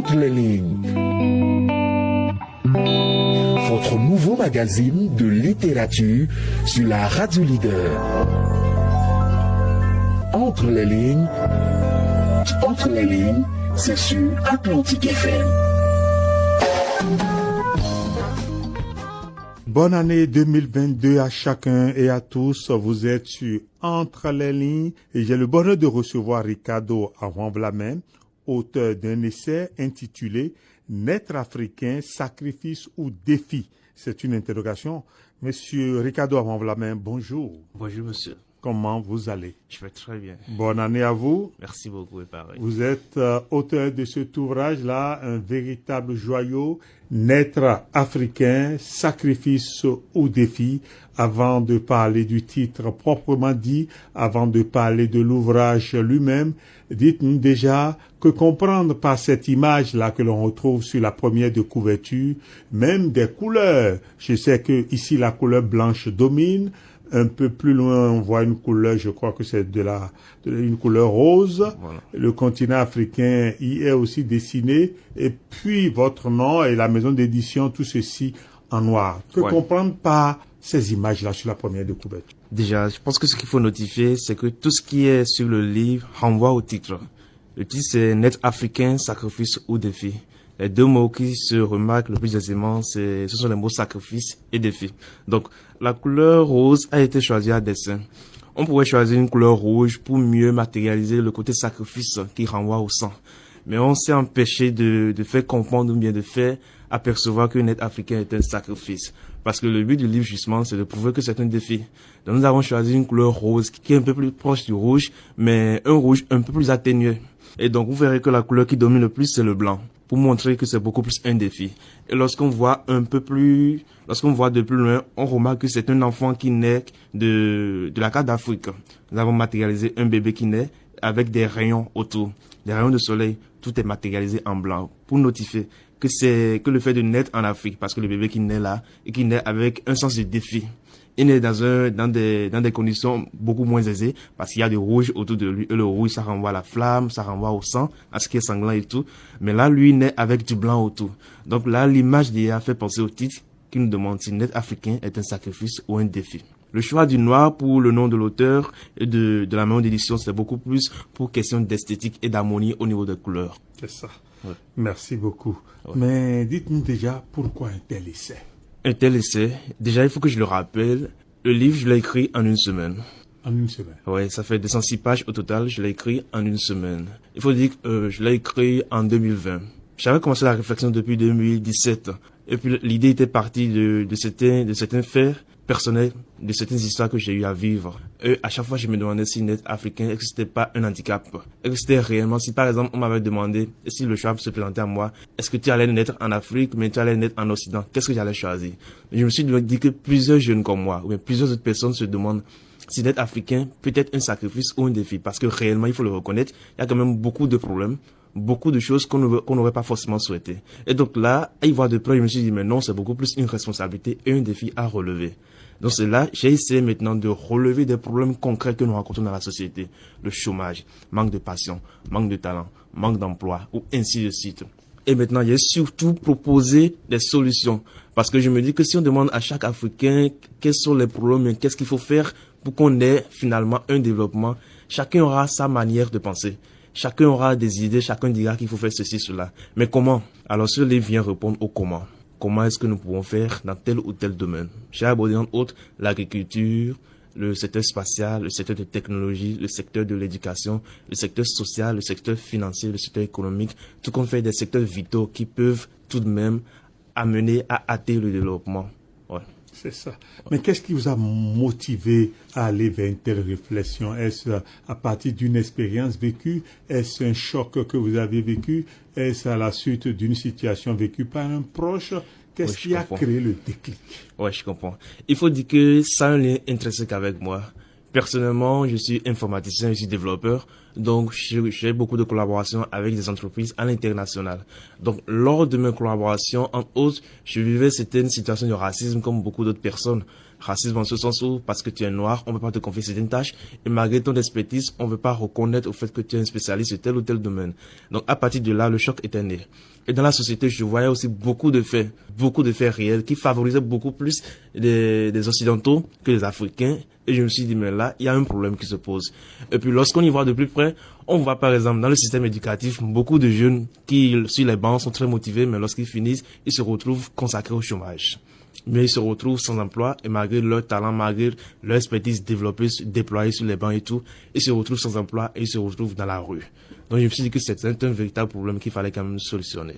Entre les lignes. Votre nouveau magazine de littérature sur la radio leader. Entre les lignes. Entre les lignes, c'est sur Atlantique FM. Bonne année 2022 à chacun et à tous. Vous êtes sur Entre les lignes et j'ai le bonheur de recevoir Ricardo Avanvlamem, auteur d'un essai intitulé « Naître africain, sacrifice ou défi ?» C'est une interrogation. Monsieur Ricardo Avanvlamem, bonjour. Bonjour monsieur. Comment vous allez? Je vais très bien. Bonne année à vous. Merci beaucoup et pareil. Vous êtes auteur de cet ouvrage-là, un véritable joyau, Naître africain, sacrifice ou défi. Avant de parler du titre proprement dit, avant de parler de l'ouvrage lui-même, dites-nous déjà que comprendre par cette image-là que l'on retrouve sur la première de couverture, même des couleurs. Je sais que ici la couleur blanche domine. Un peu plus loin, on voit une couleur, je crois que c'est une couleur rose. Voilà. Le continent africain y est aussi dessiné. Et puis, votre nom et la maison d'édition, tout ceci en noir. Que comprendre par ces images-là sur la première de couverture? Déjà, je pense que ce qu'il faut notifier, c'est que tout ce qui est sur le livre renvoie au titre. Le titre, c'est Naître africain, sacrifice ou défi. Les deux mots qui se remarquent le plus aisément, ce sont les mots sacrifice et défi. Donc, la couleur rose a été choisie à dessein. On pourrait choisir une couleur rouge pour mieux matérialiser le côté sacrifice qui renvoie au sang. Mais on s'est empêché de faire comprendre ou bien de faire apercevoir que naître africain est un sacrifice. Parce que le but du livre, justement, c'est de prouver que c'est un défi. Donc, nous avons choisi une couleur rose qui est un peu plus proche du rouge, mais un rouge un peu plus atténué. Et donc, vous verrez que la couleur qui domine le plus, c'est le blanc, pour montrer que c'est beaucoup plus un défi. Et lorsqu'on voit de plus loin, on remarque que c'est un enfant qui naît de la carte d'Afrique. Nous avons matérialisé un bébé qui naît avec des rayons autour, des rayons de soleil. Tout est matérialisé en blanc pour notifier que le fait de naître en Afrique, parce que le bébé qui naît là et qui naît avec un sens de défi. Il naît dans des conditions beaucoup moins aisées parce qu'il y a du rouge autour de lui. Et le rouge, ça renvoie à la flamme, ça renvoie au sang, à ce qui est sanglant et tout. Mais là, lui, il naît avec du blanc autour. Donc là, l'image d'IA fait penser au titre qui nous demande si naître africain est un sacrifice ou un défi. Le choix du noir pour le nom de l'auteur et de la maison d'édition, c'est beaucoup plus pour question d'esthétique et d'harmonie au niveau des couleurs. C'est ça. Ouais. Merci beaucoup. Ouais. Mais dites-nous déjà pourquoi un tel essai? Un tel essai, déjà il faut que je le rappelle, le livre je l'ai écrit en une semaine. En une semaine? Ouais, ça fait 206 pages au total, je l'ai écrit en une semaine. Il faut dire que je l'ai écrit en 2020. J'avais commencé la réflexion depuis 2017. Et puis l'idée était partie de certains faits personnels, de certaines histoires que j'ai eu à vivre. Et à chaque fois, je me demandais si naître africain, est-ce que c'était pas un handicap? Est-ce que c'était réellement, si par exemple, on m'avait demandé, si le choix se présentait à moi, est-ce que tu allais naître en Afrique, mais tu allais naître en Occident? Qu'est-ce que j'allais choisir? Je me suis dit que plusieurs jeunes comme moi, ou bien plusieurs autres personnes se demandent si naître africain peut être un sacrifice ou un défi. Parce que réellement, il faut le reconnaître, il y a quand même beaucoup de problèmes, beaucoup de choses qu'on n'aurait pas forcément souhaité. Et donc là, à y voir de près, je me suis dit, mais non, c'est beaucoup plus une responsabilité et un défi à relever. Donc c'est là, j'ai essayé maintenant de relever des problèmes concrets que nous rencontrons dans la société. Le chômage, manque de passion, manque de talent, manque d'emploi, ou ainsi de suite. Et maintenant, j'ai surtout proposé des solutions. Parce que je me dis que si on demande à chaque Africain quels sont les problèmes, qu'est-ce qu'il faut faire pour qu'on ait finalement un développement, chacun aura sa manière de penser. Chacun aura des idées, chacun dira qu'il faut faire ceci, cela. Mais comment? Alors ce livre vient répondre au comment. Comment est-ce que nous pouvons faire dans tel ou tel domaine? J'ai abordé entre autres l'agriculture, le secteur spatial, le secteur de technologie, le secteur de l'éducation, le secteur social, le secteur financier, le secteur économique, tout compte fait des secteurs vitaux qui peuvent tout de même amener à hâter le développement. Ouais. C'est ça. Mais qu'est-ce qui vous a motivé à aller vers une telle réflexion? Est-ce à partir d'une expérience vécue? Est-ce un choc que vous avez vécu? Est-ce à la suite d'une situation vécue par un proche? Qu'est-ce qui a créé le déclic? Ouais, je comprends. Il faut dire que ça a un lien intrinsèque avec moi. Personnellement, je suis informaticien, je suis développeur, donc j'ai beaucoup de collaborations avec des entreprises à l'international. Donc, lors de mes collaborations, entre autres, je vivais certaines situations de racisme comme beaucoup d'autres personnes. racisme en ce sens où, parce que tu es noir, on ne veut pas te confier certaines tâches, et malgré ton expertise, on ne veut pas reconnaître au fait que tu es un spécialiste de tel ou tel domaine. Donc, à partir de là, le choc était né. Et dans la société, je voyais aussi beaucoup de faits réels qui favorisaient beaucoup plus des Occidentaux que les Africains. Et je me suis dit, mais là, il y a un problème qui se pose. Et puis, lorsqu'on y voit de plus près, on voit par exemple dans le système éducatif, beaucoup de jeunes qui, sur les bancs, sont très motivés, mais lorsqu'ils finissent, ils se retrouvent consacrés au chômage. Mais ils se retrouvent sans emploi et malgré leur talent, malgré leur expertise développée, déployée sur les bancs et tout, ils se retrouvent sans emploi et ils se retrouvent dans la rue. Donc je me suis dit que c'était un véritable problème qu'il fallait quand même solutionner.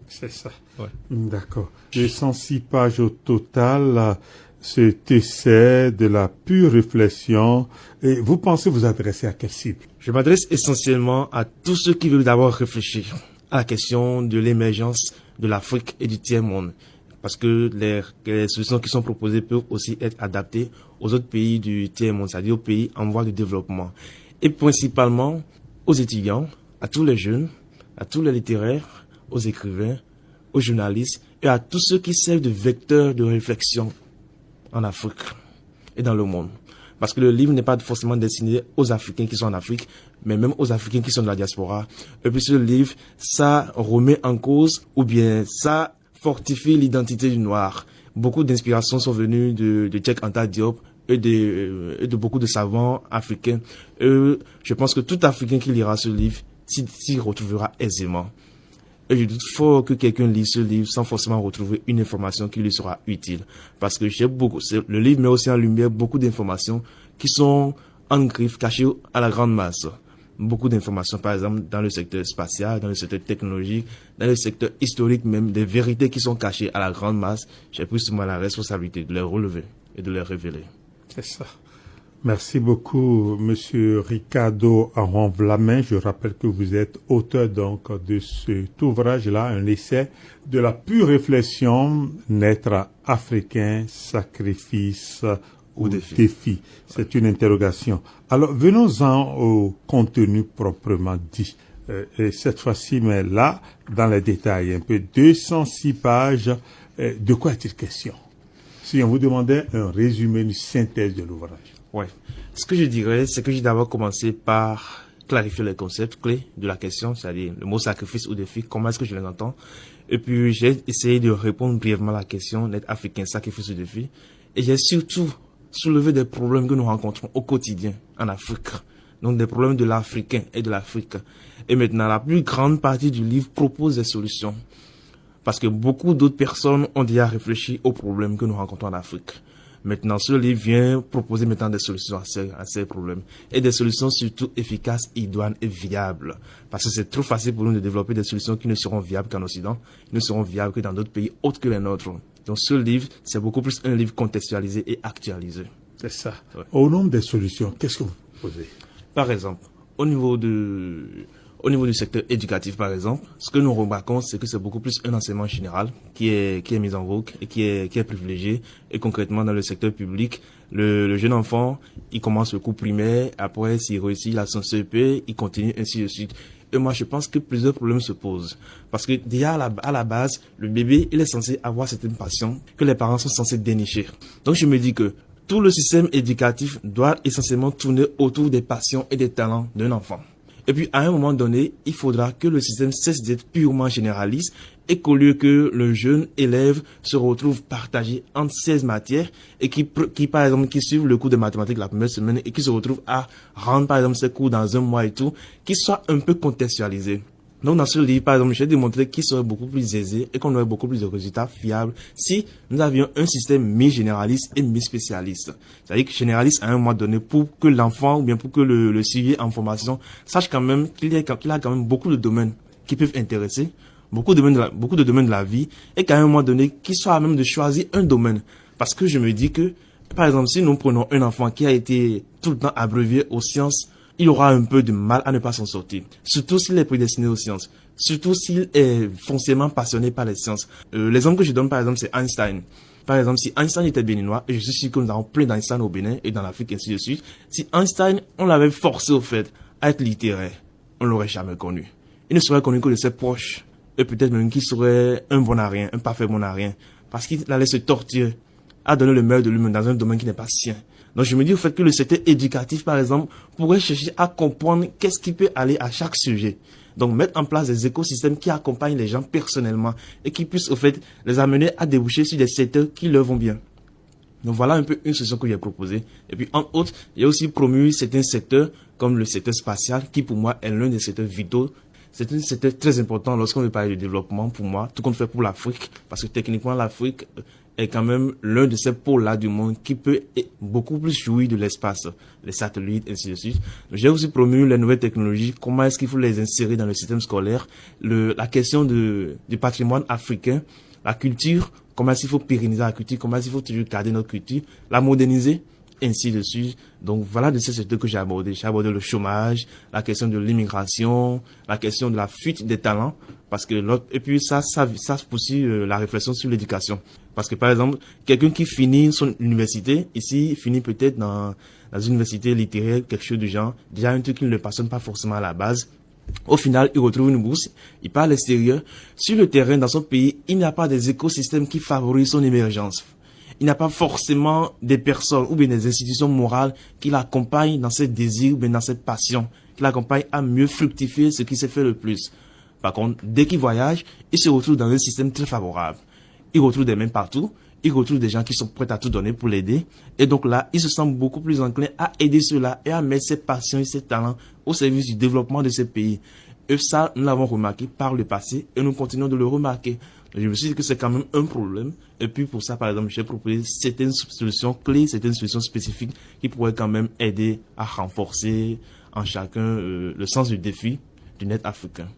C'est ça. Ouais. D'accord. 206 pages au total, cet essai de la pure réflexion. Et vous pensez vous adresser à quelle cible? Je m'adresse essentiellement à tous ceux qui veulent d'abord réfléchir à la question de l'émergence de l'Afrique et du tiers-monde. Parce que les solutions qui sont proposées peuvent aussi être adaptées aux autres pays du tiers-monde, c'est-à-dire aux pays en voie de développement. Et principalement aux étudiants, à tous les jeunes, à tous les littéraires, aux écrivains, aux journalistes et à tous ceux qui servent de vecteurs de réflexion en Afrique et dans le monde. Parce que le livre n'est pas forcément destiné aux Africains qui sont en Afrique, mais même aux Africains qui sont dans la diaspora. Et puis ce livre, ça remet en cause, ou bien ça fortifie l'identité du noir. Beaucoup d'inspirations sont venues de Cheikh Anta Diop et de beaucoup de savants africains. Je pense que tout Africain qui lira ce livre s'y retrouvera aisément. Et je doute fort que quelqu'un lise ce livre sans forcément retrouver une information qui lui sera utile. Parce que le livre met aussi en lumière beaucoup d'informations qui sont en griffe, cachées à la grande masse. Beaucoup d'informations, par exemple, dans le secteur spatial, dans le secteur technologique, dans le secteur historique même, des vérités qui sont cachées à la grande masse. J'ai pris sur moi la responsabilité de les relever et de les révéler. C'est ça. Merci beaucoup, Monsieur Ricardo Aron-Vlamin. Je rappelle que vous êtes auteur donc de cet ouvrage-là, un essai de la pure réflexion, naître africain, sacrifice ou défi. C'est une interrogation. Alors, venons-en au contenu proprement dit. Et cette fois-ci, mais là, dans les détails, un peu 206 pages. De quoi est-il question? Si on vous demandait un résumé, une synthèse de l'ouvrage. Ouais. Ce que je dirais, c'est que j'ai d'abord commencé par clarifier les concepts clés de la question, c'est-à-dire le mot sacrifice ou défi, comment est-ce que je les entends. Et puis, j'ai essayé de répondre brièvement à la question d'être africain, sacrifice ou défi. Et j'ai surtout soulevé des problèmes que nous rencontrons au quotidien en Afrique. Donc, des problèmes de l'Africain et de l'Afrique. Et maintenant, la plus grande partie du livre propose des solutions. Parce que beaucoup d'autres personnes ont déjà réfléchi aux problèmes que nous rencontrons en Afrique. Maintenant, ce livre vient proposer maintenant des solutions à ces problèmes. Et des solutions surtout efficaces, idoines et viables. Parce que c'est trop facile pour nous de développer des solutions qui ne seront viables qu'en Occident, qui ne seront viables que dans d'autres pays autres que les nôtres. Donc ce livre, c'est beaucoup plus un livre contextualisé et actualisé. C'est ça. Ouais. Au nombre des solutions, qu'est-ce que vous proposez? Par exemple, au niveau du secteur éducatif, par exemple, ce que nous remarquons, c'est que c'est beaucoup plus un enseignement général qui est mis en vogue et qui est privilégié. Et concrètement, dans le secteur public, le jeune enfant, il commence le cours primaire, après, s'il réussit, il a son CEP, il continue ainsi de suite. Et moi, je pense que plusieurs problèmes se posent. Parce que déjà, à la base, le bébé, il est censé avoir certaines passions que les parents sont censés dénicher. Donc, je me dis que tout le système éducatif doit essentiellement tourner autour des passions et des talents d'un enfant. Et puis, à un moment donné, il faudra que le système cesse d'être purement généraliste et qu'au lieu que le jeune élève se retrouve partagé entre 16 matières et qui, par exemple, qui suivent le cours de mathématiques la première semaine et qui se retrouve à rendre, par exemple, ses cours dans un mois et tout, qui soit un peu contextualisé. Donc, dans ce livre, par exemple, j'ai démontré qu'il serait beaucoup plus aisé et qu'on aurait beaucoup plus de résultats fiables si nous avions un système mi-généraliste et mi-spécialiste. C'est-à-dire que généraliste à un moment donné pour que l'enfant ou bien pour que le suivi en formation sache quand même qu'il a quand même beaucoup de domaines qui peuvent intéresser, beaucoup de domaines de la vie et qu'à un moment donné, qu'il soit à même de choisir un domaine. Parce que je me dis que, par exemple, si nous prenons un enfant qui a été tout le temps abrévié aux sciences, il aura un peu de mal à ne pas s'en sortir. Surtout s'il est prédestiné aux sciences. Surtout s'il est foncièrement passionné par les sciences. L'exemple que je donne, par exemple, c'est Einstein. Par exemple, si Einstein était béninois, et je suis sûr que nous avons plein d'Einstein au Bénin et dans l'Afrique, ainsi de suite. Si Einstein, on l'avait forcé au fait à être littéraire, on l'aurait jamais connu. Il ne serait connu que de ses proches. Et peut-être même qu'il serait un bon à rien, un parfait bon à rien. Parce qu'il allait se torturer à donner le meilleur de lui-même dans un domaine qui n'est pas sien. Donc je me dis au fait que le secteur éducatif, par exemple, pourrait chercher à comprendre qu'est-ce qui peut aller à chaque sujet. Donc mettre en place des écosystèmes qui accompagnent les gens personnellement et qui puissent au fait les amener à déboucher sur des secteurs qui leur vont bien. Donc voilà un peu une solution que j'ai proposée. Et puis entre autres, il y a aussi promu certains secteurs comme le secteur spatial qui pour moi est l'un des secteurs vitaux. C'est un secteur très important lorsqu'on veut parler de développement pour moi, tout compte fait pour l'Afrique, parce que techniquement l'Afrique est quand même l'un de ces pôles-là du monde qui peut beaucoup plus jouir de l'espace, les satellites, ainsi de suite. J'ai aussi promu les nouvelles technologies, comment est-ce qu'il faut les insérer dans le système scolaire, la question du patrimoine africain, la culture, comment est-ce qu'il faut pérenniser la culture, comment est-ce qu'il faut toujours garder notre culture, la moderniser, ainsi de suite. Donc voilà de ces secteurs que j'ai abordé. J'ai abordé le chômage, la question de l'immigration, la question de la fuite des talents, parce que et puis ça poursuit la réflexion sur l'éducation. Parce que par exemple, quelqu'un qui finit son université, ici, finit peut-être dans une université littéraire, quelque chose du genre, déjà un truc qui ne le passionne pas forcément à la base. Au final, il retrouve une bourse, il part à l'extérieur. Sur le terrain, dans son pays, il n'y a pas des écosystèmes qui favorisent son émergence. Il n'y a pas forcément des personnes ou bien des institutions morales qui l'accompagnent dans ses désirs ou bien dans ses passions, qui l'accompagnent à mieux fructifier ce qui s'est fait le plus. Par contre, dès qu'il voyage, il se retrouve dans un système très favorable. Il retrouve des mains partout, il retrouve des gens qui sont prêts à tout donner pour l'aider. Et donc là, il se sent beaucoup plus enclin à aider ceux-là et à mettre ses passions et ses talents au service du développement de ces pays. Et ça, nous l'avons remarqué par le passé et nous continuons de le remarquer. Je me suis dit que c'est quand même un problème. Et puis pour ça, par exemple, j'ai proposé certaines solutions clés, certaines solutions spécifiques qui pourraient quand même aider à renforcer en chacun le sens du défi du net africain.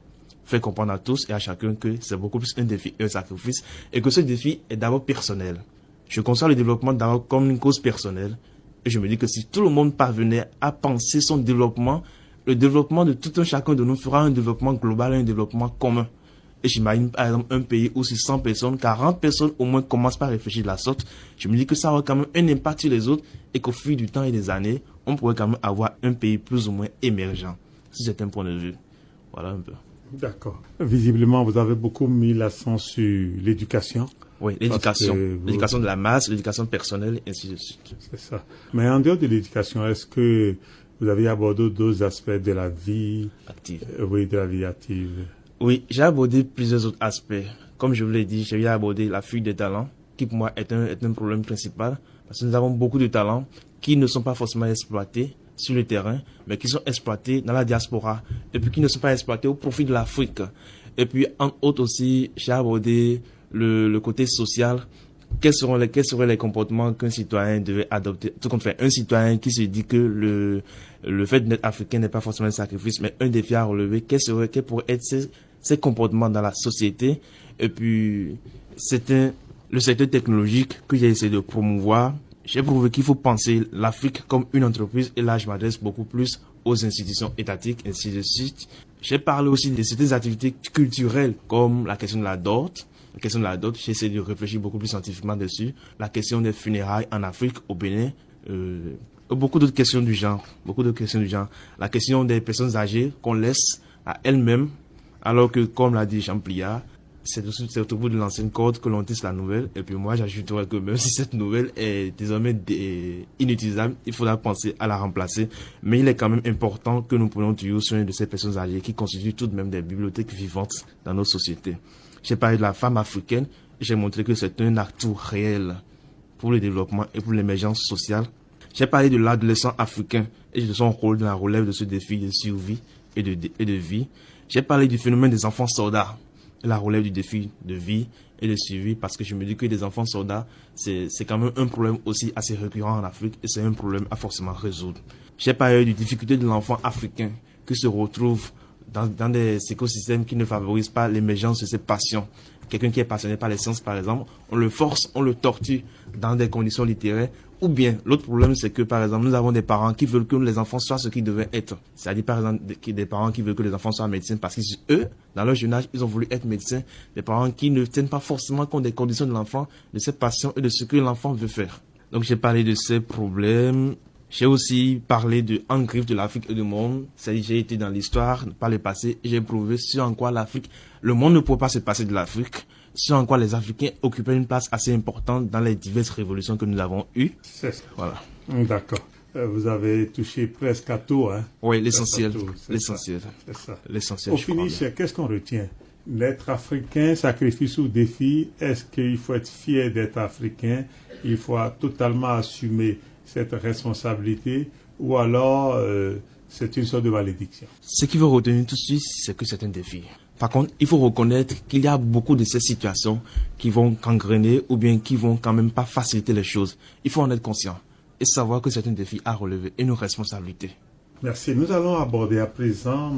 Faire comprendre à tous et à chacun que c'est beaucoup plus un défi et un sacrifice et que ce défi est d'abord personnel. Je conçois le développement d'abord comme une cause personnelle et je me dis que si tout le monde parvenait à penser son développement, le développement de tout un chacun de nous fera un développement global, un développement commun. Et j'imagine par exemple un pays où si 100 personnes, 40 personnes au moins commencent par réfléchir de la sorte, je me dis que ça aura quand même un impact sur les autres et qu'au fil du temps et des années, on pourrait quand même avoir un pays plus ou moins émergent. Si c'est un point de vue. Voilà un peu. D'accord. Visiblement, vous avez beaucoup mis l'accent sur l'éducation. Oui, l'éducation. L'éducation de la masse, l'éducation personnelle, et ainsi de suite. C'est ça. Mais en dehors de l'éducation, est-ce que vous avez abordé d'autres aspects de la vie active? Oui, de la vie active. Oui, j'ai abordé plusieurs autres aspects. Comme je vous l'ai dit, j'ai abordé la fuite des talents, qui pour moi est un problème principal. Parce que nous avons beaucoup de talents qui ne sont pas forcément exploités sur le terrain, mais qui sont exploités dans la diaspora, et puis qui ne sont pas exploités au profit de l'Afrique. Et puis, en autre aussi, j'ai abordé le côté social. Quels seraient les comportements qu'un citoyen devait adopter? Tout compte fait, un citoyen qui se dit que le fait d'être africain n'est pas forcément un sacrifice, mais un défi à relever. Quels pourraient être ces comportements dans la société? Et puis, le secteur technologique que j'ai essayé de promouvoir. J'ai prouvé qu'il faut penser l'Afrique comme une entreprise et là je m'adresse beaucoup plus aux institutions étatiques, ainsi de suite. J'ai parlé aussi de certaines activités culturelles comme la question de la dot. La question de la dot, j'ai essayé de réfléchir beaucoup plus scientifiquement dessus. La question des funérailles en Afrique, au Bénin. Beaucoup d'autres questions du genre. La question des personnes âgées qu'on laisse à elles-mêmes alors que, comme l'a dit Jean Pliard, c'est au bout de l'ancienne corde que l'on tisse la nouvelle. Et puis moi, j'ajouterais que même si cette nouvelle est désormais inutilisable, il faudra penser à la remplacer. Mais il est quand même important que nous prenions toujours soin de ces personnes âgées qui constituent tout de même des bibliothèques vivantes dans notre société. J'ai parlé de la femme africaine et j'ai montré que c'est un atout réel pour le développement et pour l'émergence sociale. J'ai parlé de l'adolescent africain et de son rôle dans la relève de ce défi de survie et de vie. J'ai parlé du phénomène des enfants soldats. La relève du défi de vie et de suivi parce que je me dis que les enfants soldats, c'est quand même un problème aussi assez récurrent en Afrique et c'est un problème à forcément résoudre. J'ai parlé des difficultés de l'enfant africain qui se retrouve dans des écosystèmes qui ne favorisent pas l'émergence de ses passions. Quelqu'un qui est passionné par les sciences, par exemple, on le force, on le torture dans des conditions littéraires. Ou bien, l'autre problème, c'est que, par exemple, nous avons des parents qui veulent que les enfants soient ce qu'ils devaient être. C'est-à-dire, par exemple, des parents qui veulent que les enfants soient médecins parce qu'eux, dans leur jeune âge, ils ont voulu être médecins. Des parents qui ne tiennent pas forcément compte des conditions de l'enfant, de ses passions et de ce que l'enfant veut faire. Donc, j'ai parlé de ces problèmes. J'ai aussi parlé de en griffe de l'Afrique et du monde. C'est-à-dire, j'ai été dans l'histoire, par le passé, et j'ai prouvé sur en quoi le monde ne pourrait pas se passer de l'Afrique. ce en quoi les Africains occupaient une place assez importante dans les diverses révolutions que nous avons eues. C'est ça. Voilà. D'accord. Vous avez touché presque à tout, hein? Oui, l'essentiel. Presque à tout, c'est L'essentiel. ça, c'est ça. L'essentiel. Au je crois finish, bien. qu'est-ce qu'on retient? L'être africain, sacrifice ou défi, est-ce qu'il faut être fier d'être africain? Il faut totalement assumer cette responsabilité ou alors c'est une sorte de malédiction? Ce qu'il faut retenir tout de suite, c'est que c'est un défi. Par contre, il faut reconnaître qu'il y a beaucoup de ces situations qui vont gangréner ou bien qui vont quand même pas faciliter les choses. Il faut en être conscient et savoir que c'est un défi à relever et une responsabilité. Merci. Nous allons aborder à présent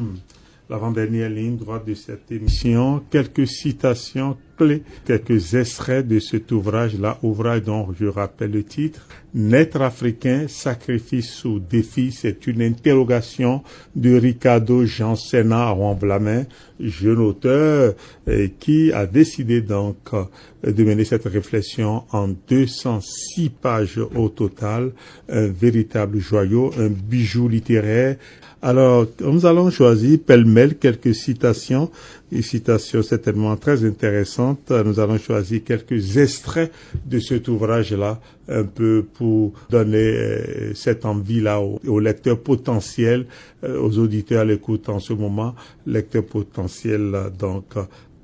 l'avant-dernière ligne droite de cette émission, quelques citations clés, quelques extraits de cet ouvrage-là, ouvrage dont je rappelle le titre, Naître africain, sacrifice ou défi, c'est une interrogation de Ricardo Jean Senna Romblamin, jeune auteur qui a décidé donc de mener cette réflexion en 206 pages au total, un véritable joyau, un bijou littéraire. Alors, nous allons choisir pêle-mêle quelques citations, des citations certainement très intéressantes. Nous allons choisir quelques extraits de cet ouvrage-là, un peu pour donner cette envie-là aux lecteurs potentiels, aux auditeurs à l'écoute en ce moment, lecteurs potentiels donc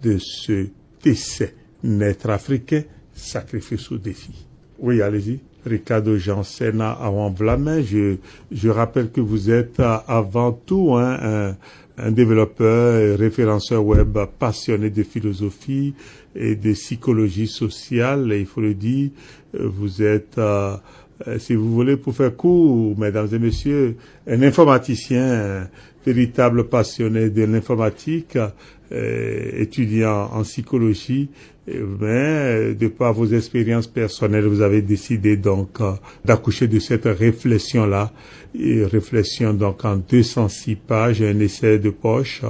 de ce essai, Naître africain, sacrifice ou défi. Oui, allez-y. Ricardo Jean Senna avant Vlamin. Je rappelle que vous êtes avant tout un développeur, référenceur web passionné de philosophie et de psychologie sociale. Et il faut le dire, vous êtes, si vous voulez, pour faire court, mesdames et messieurs, un informaticien, un véritable passionné de l'informatique, étudiant en psychologie. Mais de par vos expériences personnelles, vous avez décidé donc d'accoucher de cette réflexion-là, et réflexion donc en 206 pages, un essai de poche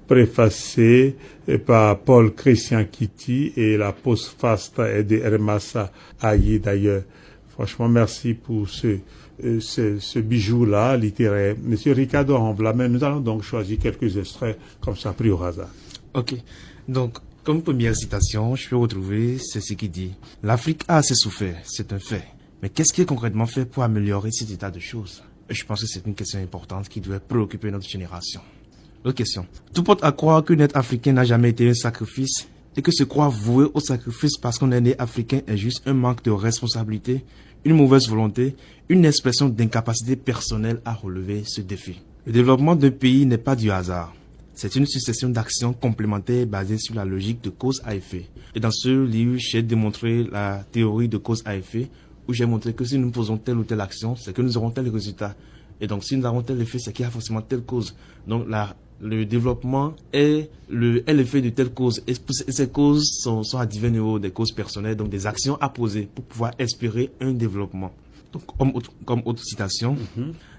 préfacé par Paul Christian Kitty et la postface est de Hermas Ayi d'ailleurs. Franchement, merci pour ce bijou-là littéraire. Monsieur Ricardo Romblamin, nous allons donc choisir quelques extraits comme ça pris au hasard. Ok, donc comme première citation, je peux retrouver ceci qui dit « L'Afrique a assez souffert, c'est un fait. Mais qu'est-ce qui est concrètement fait pour améliorer cet état de choses ?» Et je pense que c'est une question importante qui devrait préoccuper notre génération. Autre question. Tout porte à croire que naître africain n'a jamais été un sacrifice et que se croire voué au sacrifice parce qu'on est né africain est juste un manque de responsabilité, une mauvaise volonté, une expression d'incapacité personnelle à relever ce défi. Le développement d'un pays n'est pas du hasard. C'est une succession d'actions complémentaires basées sur la logique de cause à effet. Et dans ce livre, j'ai démontré la théorie de cause à effet, où j'ai montré que si nous posons telle ou telle action, c'est que nous aurons tel résultat. Et donc, si nous avons tel effet, c'est qu'il y a forcément telle cause. Donc, le développement est l'effet de telle cause. Et ces causes sont à divers niveaux, des causes personnelles, donc des actions à poser pour pouvoir espérer un développement. Donc, comme autre citation,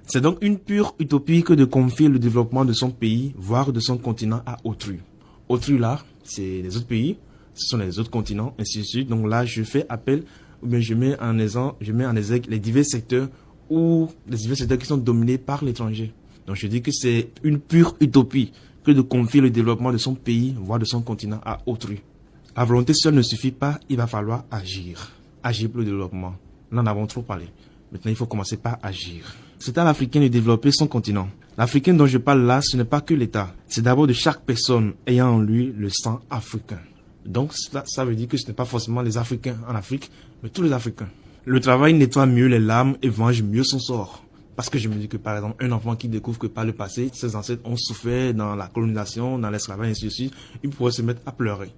c'est donc une pure utopie que de confier le développement de son pays, voire de son continent à autrui. Autrui là, c'est les autres pays, ce sont les autres continents, ainsi de suite. Donc là, je fais appel, ou bien je mets en exergue les divers secteurs qui sont dominés par l'étranger. Donc je dis que c'est une pure utopie que de confier le développement de son pays, voire de son continent à autrui. La volonté seule ne suffit pas, il va falloir agir. Agir pour le développement. Nous en avons trop parlé. Maintenant, il faut commencer par agir. C'est à l'Africain de développer son continent. L'Africain dont je parle là, ce n'est pas que l'État. C'est d'abord de chaque personne ayant en lui le sang africain. Donc, ça veut dire que ce n'est pas forcément les Africains en Afrique, mais tous les Africains. Le travail nettoie mieux les larmes et venge mieux son sort. Parce que je me dis que, par exemple, un enfant qui découvre que par le passé, ses ancêtres ont souffert dans la colonisation, dans l'esclavage, ainsi de suite, il pourrait se mettre à pleurer.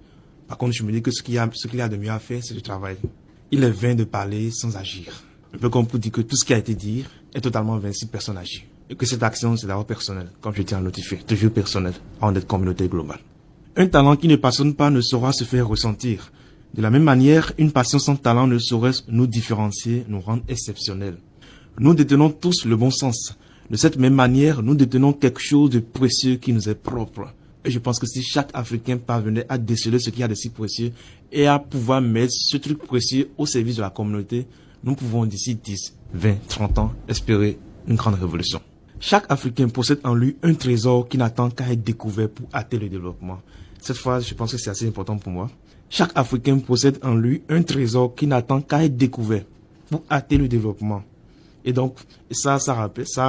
Par contre, je me dis que ce qu'il y a de mieux à faire, c'est le travail. Il est vain de parler sans agir. Un peu comme pour dire que tout ce qui a été dit est totalement vain si personne n'agit. Et que cette action, c'est d'abord personnel, comme je tiens à notifier, toujours personnel, avant d'être communauté globale. Un talent qui ne passionne pas ne saura se faire ressentir. De la même manière, une passion sans talent ne saurait nous différencier, nous rendre exceptionnels. Nous détenons tous le bon sens. De cette même manière, nous détenons quelque chose de précieux qui nous est propre. Et je pense que si chaque Africain parvenait à déceler ce qu'il y a de si précieux et à pouvoir mettre ce truc précieux au service de la communauté, nous pouvons d'ici 10, 20, 30 ans espérer une grande révolution. Chaque Africain possède en lui un trésor qui n'attend qu'à être découvert pour hâter le développement. Cette phrase, je pense que c'est assez important pour moi. Chaque Africain possède en lui un trésor qui n'attend qu'à être découvert pour hâter le développement. Et donc, ça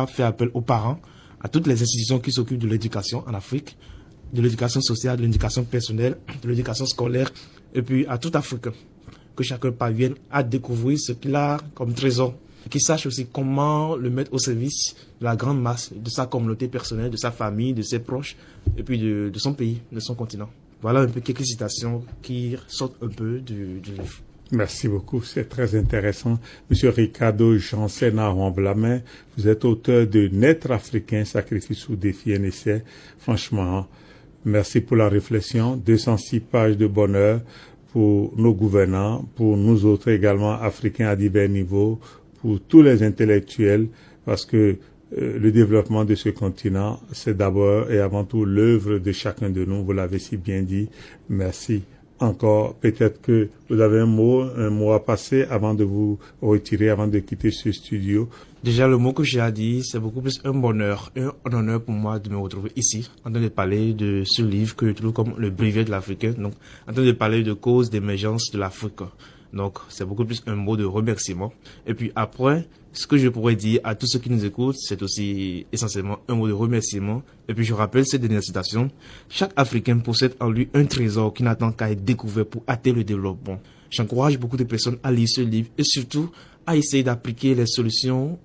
fait appel aux parents, à toutes les institutions qui s'occupent de l'éducation en Afrique, de l'éducation sociale, de l'éducation personnelle, de l'éducation scolaire, et puis à tout Africain, que chacun parvienne à découvrir ce qu'il a comme trésor, qu'il sache aussi comment le mettre au service de la grande masse, de sa communauté personnelle, de sa famille, de ses proches, et puis de son pays, de son continent. Voilà un peu quelques citations qui sortent un peu du livre. Merci beaucoup, c'est très intéressant. Monsieur Ricardo Janssen Aramblamin, vous êtes auteur de Naître africain, sacrifice ou défi, un essai. Franchement, merci pour la réflexion. 206 pages de bonheur pour nos gouvernants, pour nous autres également africains à divers niveaux, pour tous les intellectuels, parce que le développement de ce continent, c'est d'abord et avant tout l'œuvre de chacun de nous. Vous l'avez si bien dit. Merci encore. Peut-être que vous avez un mot à passer avant de vous retirer, avant de quitter ce studio. Déjà, le mot que j'ai à dire, c'est beaucoup plus un bonheur, un honneur pour moi de me retrouver ici, en train de parler de ce livre que je trouve comme le brevet de l'Africain, donc en train de parler de causes d'émergence de l'Afrique. Donc, c'est beaucoup plus un mot de remerciement. Et puis après, ce que je pourrais dire à tous ceux qui nous écoutent, c'est aussi essentiellement un mot de remerciement. Et puis je rappelle cette dernière citation. Chaque Africain possède en lui un trésor qui n'attend qu'à être découvert pour hâter le développement. J'encourage beaucoup de personnes à lire ce livre et surtout à essayer d'appliquer les solutions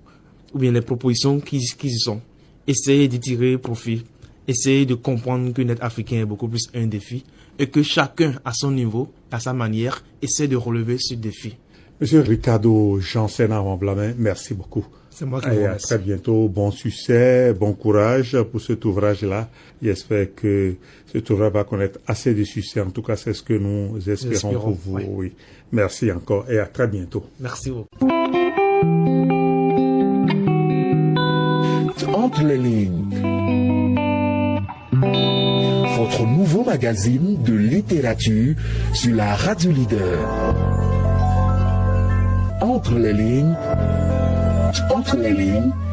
ou bien les propositions qui y sont. Essayez d'y tirer profit. Essayez de comprendre que l'être africain est beaucoup plus un défi et que chacun, à son niveau, à sa manière, essaie de relever ce défi. Monsieur Ricardo Janssen Aramblamin, merci beaucoup. C'est moi qui vous remercie. À très bientôt. Bon succès, bon courage pour cet ouvrage-là. J'espère que cet ouvrage va connaître assez de succès. En tout cas, c'est ce que nous espérons pour vous. Oui. Merci encore et à très bientôt. Merci beaucoup. Entre les lignes. Votre nouveau magazine de littérature sur la radio leader. Entre les lignes,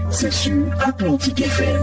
c'est sur Atlantique FM.